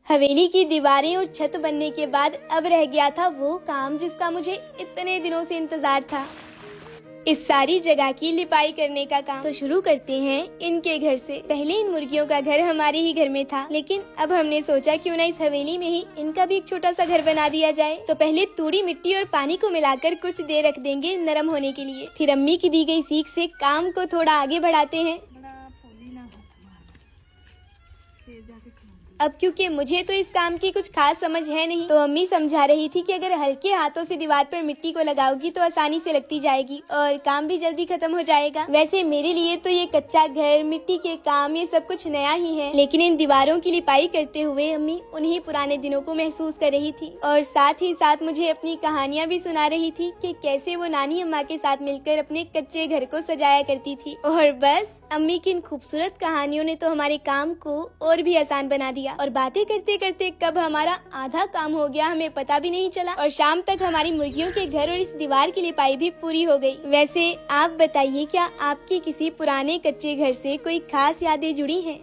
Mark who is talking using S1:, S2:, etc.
S1: हवेली की दीवारें और छत बनने के बाद अब रह गया था वो काम जिसका मुझे इतने दिनों से इंतजार था। इस सारी जगह की लिपाई करने का काम। तो शुरू करते हैं इनके घर से। पहले इन मुर्गियों का घर हमारे ही घर में था, लेकिन अब हमने सोचा क्यों ना इस हवेली में ही इनका भी एक छोटा सा घर बना दिया जाए। तो पहले तूड़ी मिट्टी और पानी को मिलाकर कुछ देर रख देंगे नरम होने के लिए। फिर अम्मी की दी गई सीख से काम को थोड़ा आगे बढ़ाते हैं। अब क्योंकि मुझे तो इस काम की कुछ खास समझ है नहीं, तो अम्मी समझा रही थी कि अगर हल्के हाथों से दीवार पर मिट्टी को लगाओगी तो आसानी से लगती जाएगी और काम भी जल्दी खत्म हो जाएगा। वैसे मेरे लिए तो ये कच्चा घर, मिट्टी के काम, ये सब कुछ नया ही है, लेकिन इन दीवारों की लिपाई करते हुए अम्मी उन्हीं पुराने दिनों को महसूस कर रही थी और साथ ही साथ मुझे अपनी कहानियाँ भी सुना रही थी कि कैसे वो नानी अम्मा के साथ मिलकर अपने कच्चे घर को सजाया करती थी। और बस अम्मी की इन खूबसूरत कहानियों ने तो हमारे काम को और भी आसान बना दिया और बातें करते करते कब हमारा आधा काम हो गया हमें पता भी नहीं चला और शाम तक हमारी मुर्गियों के घर और इस दीवार की लिपाई भी पूरी हो गई। वैसे आप बताइए, क्या आपकी किसी पुराने कच्चे घर से कोई खास यादें जुड़ी हैं?